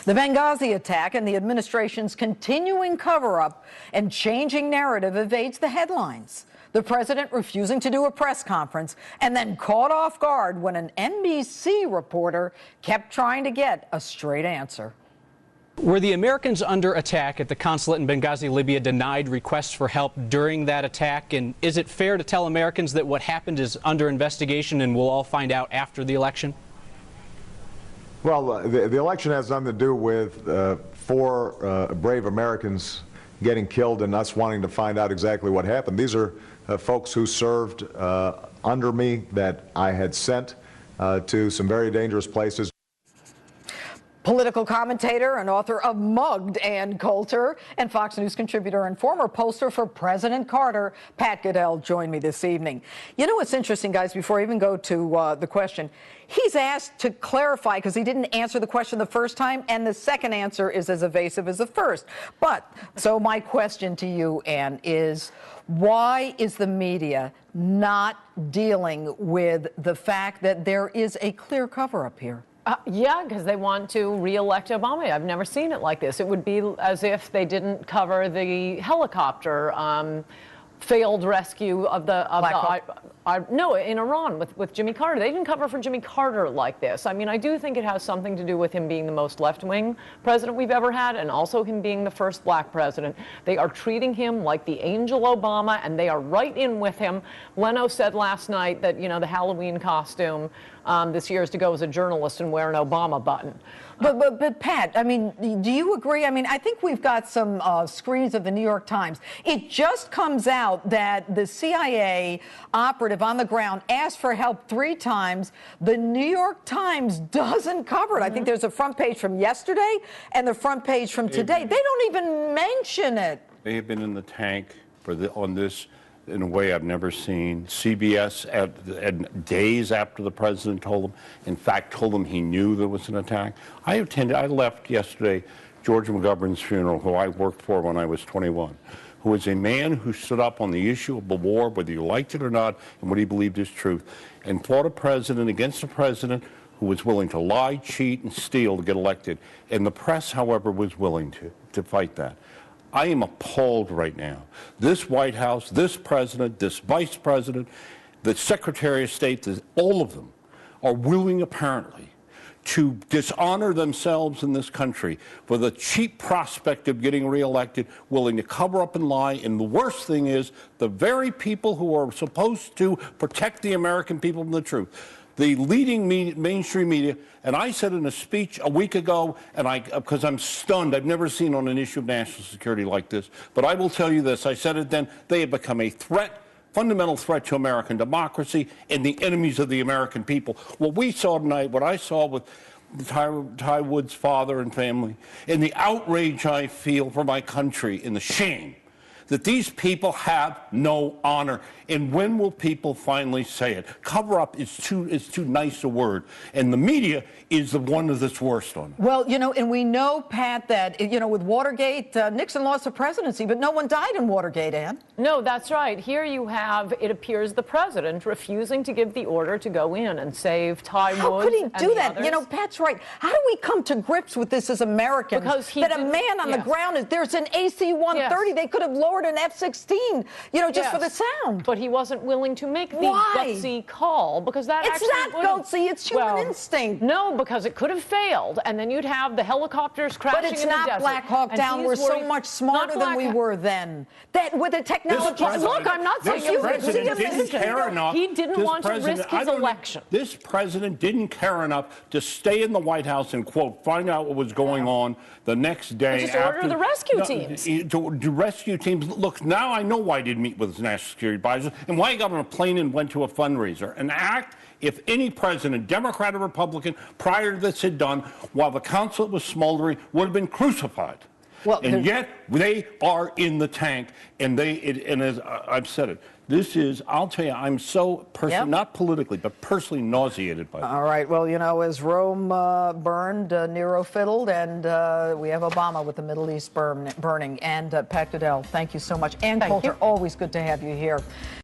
The Benghazi attack and the administration's continuing cover-up and changing narrative evades the headlines. The president refusing to do a press conference and then caught off guard when an NBC reporter kept trying to get a straight answer. Were the Americans under attack at the consulate in Benghazi, Libya, denied requests for help during that attack? And is it fair to tell Americans that what happened is under investigation and we'll all find out after the election? Well, the election has nothing to do with four brave Americans getting killed and us wanting to find out exactly what happened. These are folks who served under me that I had sent to some very dangerous places. Political commentator and author of Mugged, Ann Coulter, and Fox News contributor and former pollster for President Carter, Pat Caddell, joined me this evening. You know what's interesting, guys, before I even go to the question, he's asked to clarify because he didn't answer the question the first time, and the second answer is as evasive as the first. But, so my question to you, Ann, is why is the media not dealing with the fact that there is a clear cover-up here? Yeah, because they want to re-elect Obama. I've never seen it like this. It would be as if they didn't cover the helicopter failed rescue of no, in Iran with Jimmy Carter. They didn't cover for Jimmy Carter like this. I mean, I do think it has something to do with him being the most left-wing president we've ever had, and also him being the first black president. They are treating him like the angel Obama, and they are right in with him. Leno said last night that, you know, the Halloween costume this year is to go as a journalist and wear an Obama button. But Pat, I mean, do you agree? I mean, I think we've got some screens of the New York Times. It just comes out that the CIA operative on the ground asked for help 3 times. The New York Times doesn't cover it. I think there's a front page from yesterday and the front page from today. They don't even mention it. They have been in the tank on this in a way I've never seen. CBS, at days after the president told them, in fact, told them he knew there was an attack. I left yesterday George McGovern's funeral, who I worked for when I was 21, who was a man who stood up on the issue of the war, whether you liked it or not, and what he believed is truth, and fought a president against a president who was willing to lie, cheat, and steal to get elected. And the press, however, was willing to fight that. I am appalled right now. This White House, this president, this vice president, the Secretary of State, all of them are willing, apparently, to dishonor themselves in this country for the cheap prospect of getting reelected, willing to cover up and lie. And the worst thing is the very people who are supposed to protect the American people from the truth, the leading mainstream media, and I said in a speech a week ago, and because I'm stunned, I've never seen on an issue of national security like this, but I will tell you this, I said it then, they have become a threat, fundamental threat to American democracy and the enemies of the American people. What we saw tonight, what I saw with Ty Wood's father and family, and the outrage I feel for my country and the shame that these people have no honor. And when will people finally say it? Cover up is too nice a word. And the media is the one that's worst on it. Well, you know, and we know, Pat, that, you know, with Watergate, Nixon lost the presidency, but no one died in Watergate, Ann. No, that's right. Here you have, it appears, the president refusing to give the order to go in and save Ty Woods. How could he do that? Others. You know, Pat's right. How do we come to grips with this as Americans? Because that a man on the ground there's an AC-130. Yes. They could have lowered an F-16, you know, just for the sound. But he wasn't willing to make the gutsy call because that it's not gutsy, it's human instinct. No, because it could have failed, and then you'd have the helicopters crashing in the desert. But it's not Black Hawk Down. We're so much smarter than we were then. That with the technology. Look, I'm not saying this president didn't care enough. He didn't want to risk his election. This president didn't care enough to stay in the White House and, quote, find out what was going on the next day. Just order the rescue teams. To rescue teams. Look, now I know why he didn't meet with his national security advisor and why he got on a plane and went to a fundraiser. An act, if any president, Democrat or Republican, prior to this had done, while the consulate was smoldering, would have been crucified. Well, and yet they are in the tank, and and as I've said it, this is, I'll tell you, I'm so personally, not politically, but personally nauseated by this. All right, well, you know, as Rome burned, Nero fiddled, and we have Obama with the Middle East burning. And Pat Caddell, thank you so much. Ann Coulter, always good to have you here.